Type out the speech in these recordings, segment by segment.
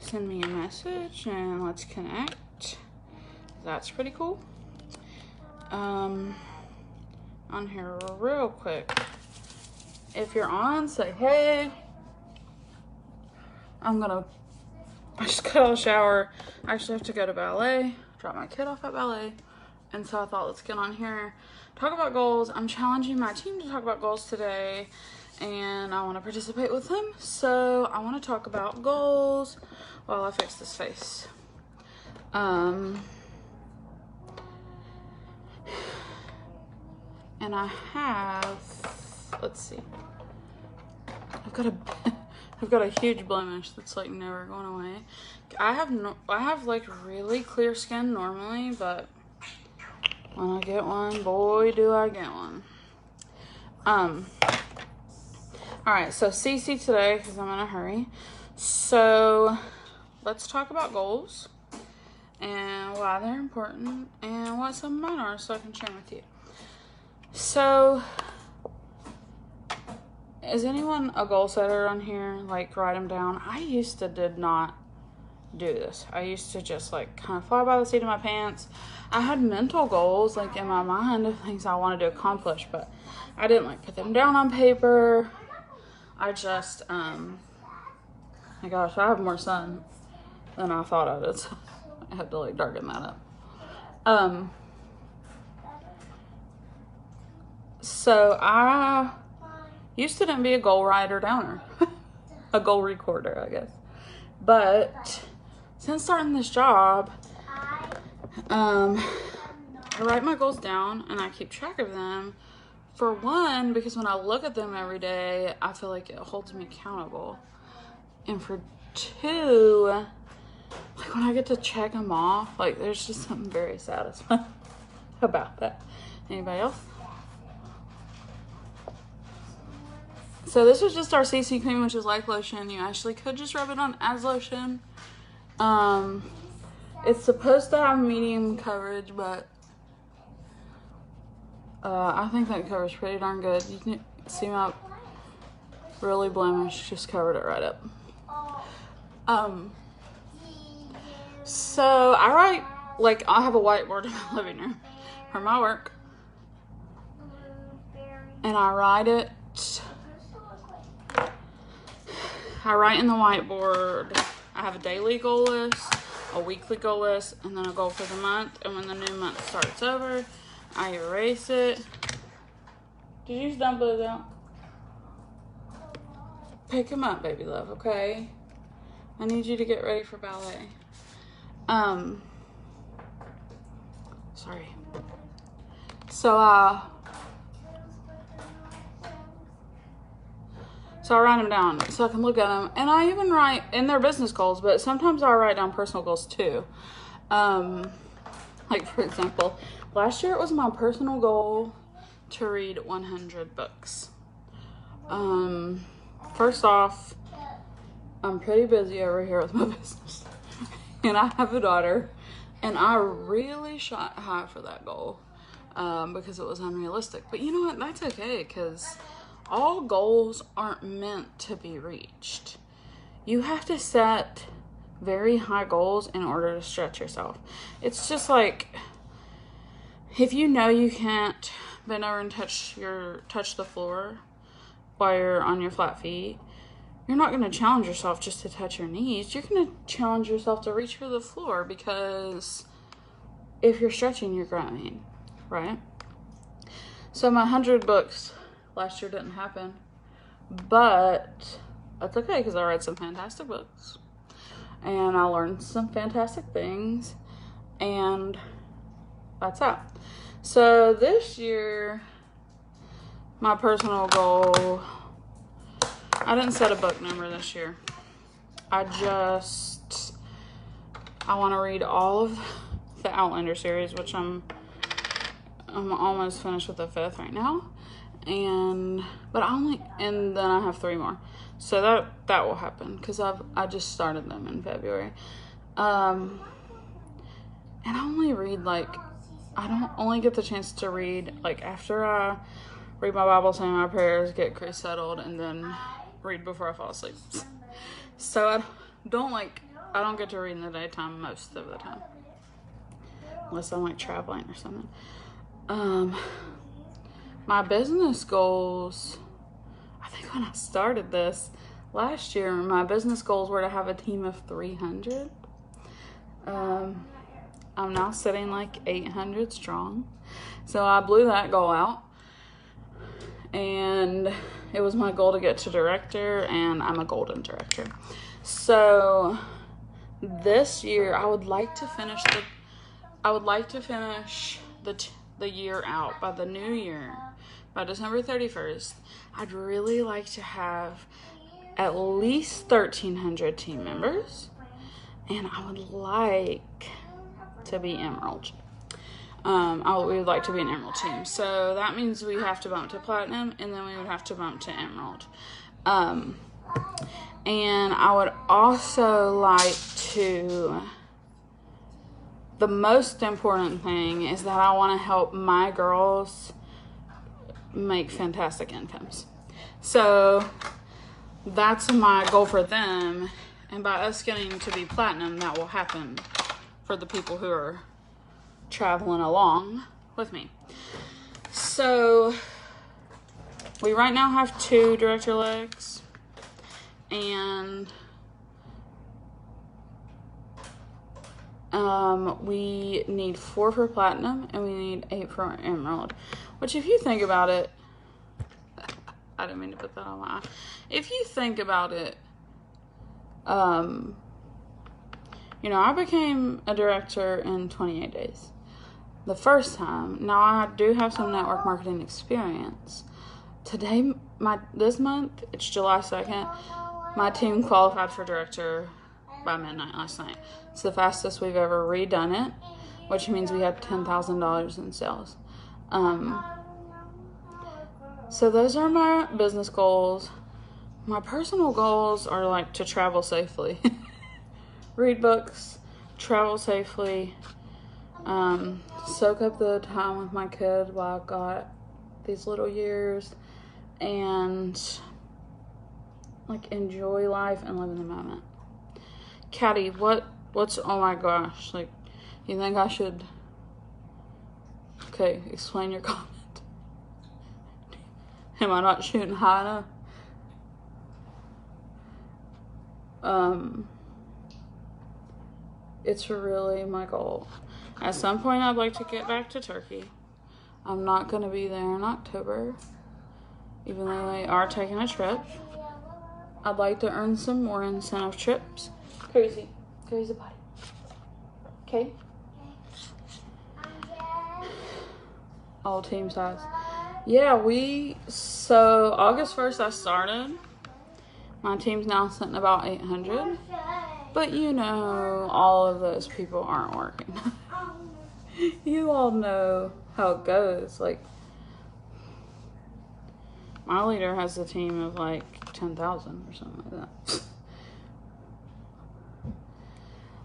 send me a message and let's connect. That's pretty cool. On here real quick. If you're on, say hey. I just got out of the shower. I actually have to go to ballet. Drop my kid off at ballet. And so I thought, let's get on here, talk about goals. I'm challenging my team to talk about goals today, and I want to participate with them. So I want to talk about goals while I fix this face. And I have, let's see, I've got a huge blemish that's like never going away. I have like really clear skin normally, but when I get one, boy, do I get one. All right, so CC today, because I'm in a hurry. So let's talk about goals and why they're important and what some of mine are so I can share with you. So, is anyone a goal setter on here? Like, write them down? I used to did not do this. I used to just like kind of fly by the seat of my pants. I had mental goals like in my mind of things I wanted to accomplish, but I didn't like put them down on paper. I just my gosh, I have more sun than I thought I did, so I had to like darken that up. So I used to not be a goal writer downer. A goal recorder, I guess. But since starting this job, I write my goals down and I keep track of them. For one, because when I look at them every day, I feel like it holds me accountable. And for two, like when I get to check them off, like there's just something very satisfying about that. Anybody else? So this is just our CC cream, which is like lotion. You actually could just rub it on as lotion. It's supposed to have medium coverage, but I think that covers pretty darn good. You can see my really blemish, just covered it right up. So I write, like I have a whiteboard in my living room for my work, and I write it. I write in the whiteboard. I have a daily goal list, a weekly goal list, and then a goal for the month. And when the new month starts over, I erase it. Did you dump those out? Pick them up, baby love, okay? I need you to get ready for ballet. Sorry. So I write them down so I can look at them. And I even write in their business goals, but sometimes I write down personal goals too. Like for example, last year it was my personal goal to read 100 books. First off, I'm pretty busy over here with my business. And I have a daughter. And I really shot high for that goal because it was unrealistic. But you know what? That's okay, because all goals aren't meant to be reached. You have to set very high goals in order to stretch yourself. It's just like, if you know you can't bend over and touch the floor while you're on your flat feet, you're not going to challenge yourself just to touch your knees. You're going to challenge yourself to reach for the floor, because if you're stretching, you're growing, right? So my 100 books last year didn't happen, but that's okay, because I read some fantastic books and I learned some fantastic things, and that's that. So this year, my personal goal, I didn't set a book number this year. I want to read all of the Outlander series, which I'm almost finished with the 5th right now. And then I have 3 more. So that will happen, because I just started them in February. And I only read I don't only get the chance to read after I read my Bible, say my prayers, get Chris settled, and then read before I fall asleep. So I I don't get to read in the daytime most of the time. Unless I'm like traveling or something. My business goals, I think when I started this last year, my business goals were to have a team of 300. I'm now sitting like 800 strong. So I blew that goal out. And it was my goal to get to director, and I'm a golden director. So this year I would like to finish the year out by the new year, by December 31st. I'd really like to have at least 1,300 team members, and I would like to be Emerald. We would like to be an Emerald team. So that means we have to bump to Platinum, and then we would have to bump to Emerald. And I would also like to, the most important thing is that I want to help my girls make fantastic incomes. So that's my goal for them. And by us getting to be Platinum, that will happen for the people who are traveling along with me. So we right now have 2 director legs, and we need 4 for Platinum, and we need 8 for Emerald, which if you think about it, I didn't mean to put that on my eye. If you think about it, you know, I became a director in 28 days. The first time. Now I do have some network marketing experience. This month, it's July 2nd, my team qualified for director by midnight last night. It's the fastest we've ever redone it, which means we had $10,000 in sales. So those are my business goals. My personal goals are like to travel safely. Read books, travel safely, soak up the time with my kid while I've got these little years, and like enjoy life and live in the moment. Caddy, what's, oh my gosh, like, you think I should, okay, explain your comment. Am I not shooting high enough? It's really my goal. At some point, I'd like to get back to Turkey. I'm not going to be there in October, even though they are taking a trip. I'd like to earn some more incentive trips. Crazy body. Okay? All team size. Yeah, so August 1st I started. My team's now sitting about 800. But you know, all of those people aren't working. You all know how it goes. Like, my leader has a team of like 10,000 or something like that.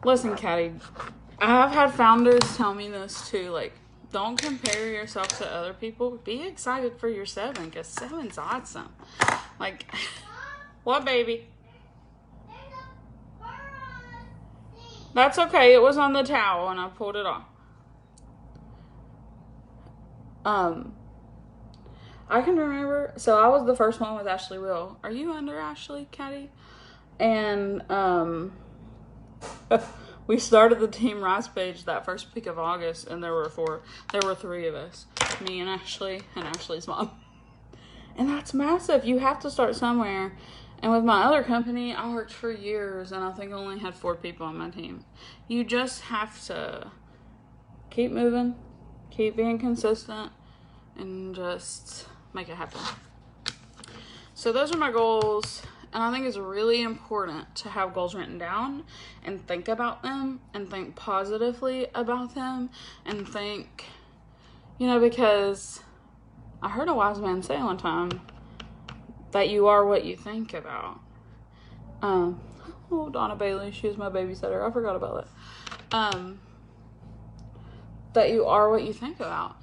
Listen, Caddy, I have had founders tell me this too. Like, don't compare yourself to other people. Be excited for your 7, because 7's awesome. Like, what, baby? That's okay. It was on the towel and I pulled it off. I can remember, so I was the first one with Ashley Will. Are you under Ashley, Caddy? And we started the Team Rise page that first week of August, and there were 3 of us. Me and Ashley's mom. And that's massive. You have to start somewhere. And with my other company, I worked for years, and I think I only had 4 people on my team. You just have to keep moving, keep being consistent, and just make it happen. So those are my goals, and I think it's really important to have goals written down and think about them and think positively about them and think, you know, because I heard a wise man say one time that you are what you think about. Oh, Donna Bailey, she was my babysitter. I forgot about that. That you are what you think about.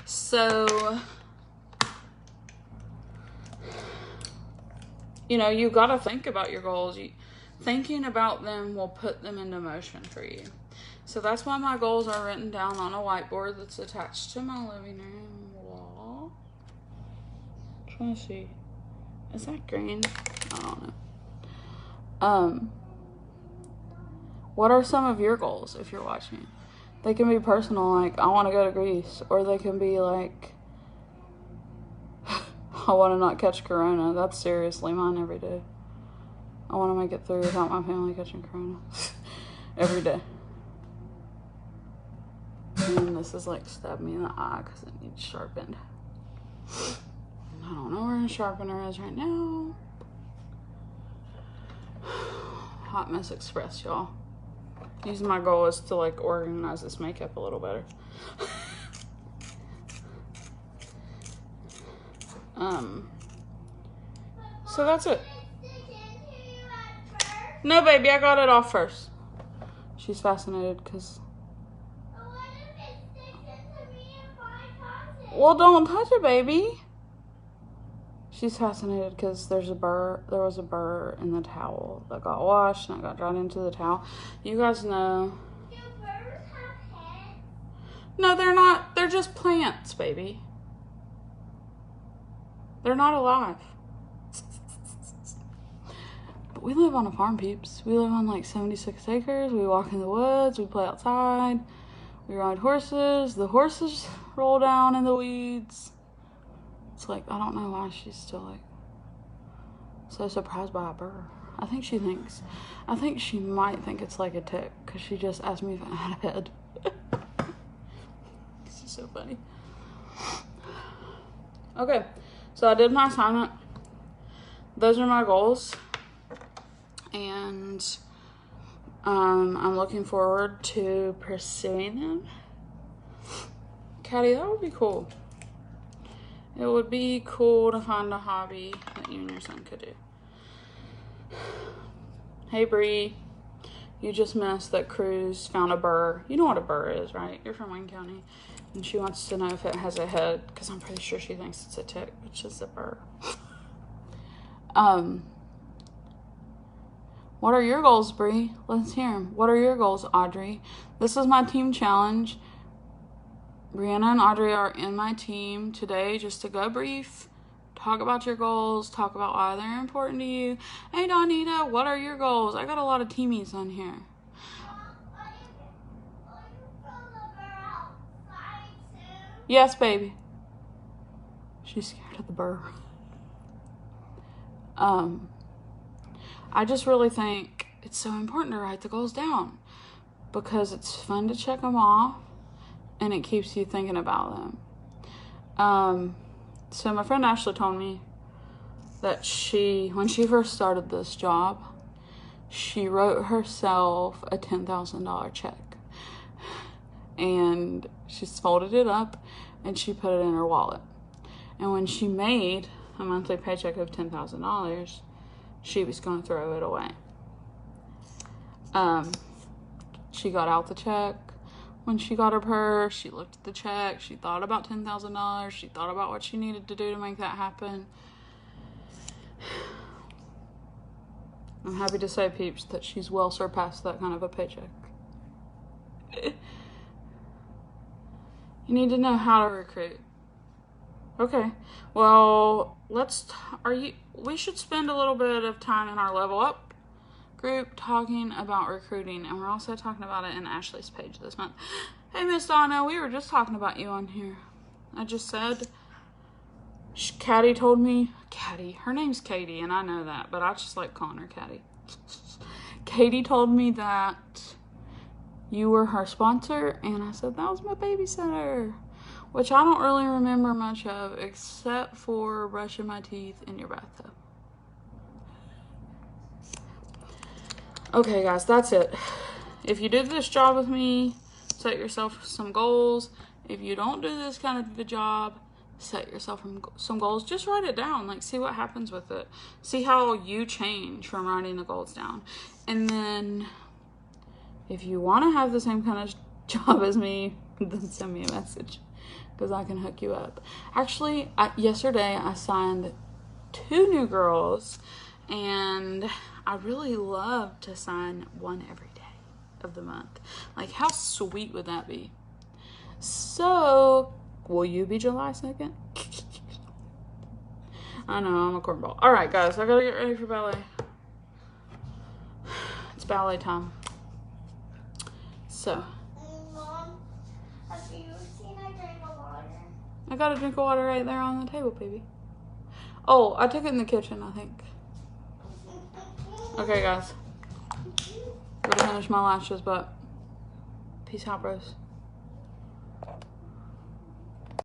So, you know, you gotta think about your goals. thinking about them will put them into motion for you. So that's why my goals are written down on a whiteboard that's attached to my living room wall. I'm trying to see. Is that green? I don't know. What are some of your goals if you're watching? They can be personal, like I want to go to Greece, or they can be like I want to not catch corona. That's seriously mine every day. I want to make it through without my family catching corona every day. And this is like stabbed me in the eye because it needs sharpened. I don't know where a sharpener is right now. Hot Mess Express, y'all. My goal is to like organize this makeup a little better. So that's it. No, baby, I got it off first. She's fascinated because. Well, don't touch it, baby. She's fascinated because there was a burr in the towel that got washed and it got drawn into the towel. You guys know. Do birds have heads? No, they're not. They're just plants, baby. They're not alive. But we live on a farm, peeps. We live on like 76 acres. We walk in the woods. We play outside. We ride horses. The horses roll down in the weeds. It's like, I don't know why she's still like so surprised by a burr. I think she might think it's like a tick because she just asked me if I had a head. This is so funny. Okay, so I did my assignment. Those are my goals. And I'm looking forward to pursuing them. Caddy, that would be cool. It would be cool to find a hobby that you and your son could do. Hey, Bree. You just missed that Cruz found a burr. You know what a burr is, right? You're from Wayne County. And she wants to know if it has a head, because I'm pretty sure she thinks it's a tick, which is a burr. What are your goals, Bree? Let's hear them. What are your goals, Audrey? This is my team challenge. Brianna and Audrey are in my team today just to go brief, talk about your goals, talk about why they're important to you. Hey, Donita, what are your goals? I got a lot of teamies on here. Yes, baby. She's scared of the burr. I just really think it's so important to write the goals down because it's fun to check them off. And it keeps you thinking about them. So my friend Ashley told me that when she first started this job, she wrote herself a $10,000 check. And she folded it up and she put it in her wallet. And when she made a monthly paycheck of $10,000, she was going to throw it away. She got out the check. When she got her purse, she looked at the check, she thought about $10,000, she thought about what she needed to do to make that happen. I'm happy to say, peeps, that she's well surpassed that kind of a paycheck. You need to know how to recruit. Okay, well, we should spend a little bit of time in our Level Up group talking about recruiting, and we're also talking about it in Ashley's page this month. Hey, Miss Donna, we were just talking about you on here. I just said, Caddy told me, her name's Katie, and I know that, but I just like calling her Caddy. Katie told me that you were her sponsor, and I said, that was my babysitter, which I don't really remember much of, except for brushing my teeth in your bathtub. Okay, guys, that's it. If you did this job with me, set yourself some goals. If you don't do this kind of a job, set yourself some goals. Just write it down. Like, see what happens with it. See how you change from writing the goals down. And then, if you want to have the same kind of job as me, then send me a message, because I can hook you up. Actually, yesterday I signed 2 new girls, and I really love to sign one every day of the month. Like, how sweet would that be? So, will you be July 2nd? I know, I'm a cornball. All right, guys, I gotta get ready for ballet. It's ballet time. So, Mom, have you seen I drink of water? I got a drink of water right there on the table, baby. Oh, I took it in the kitchen, I think. Okay, guys. Gotta finish my lashes, but peace out, bros.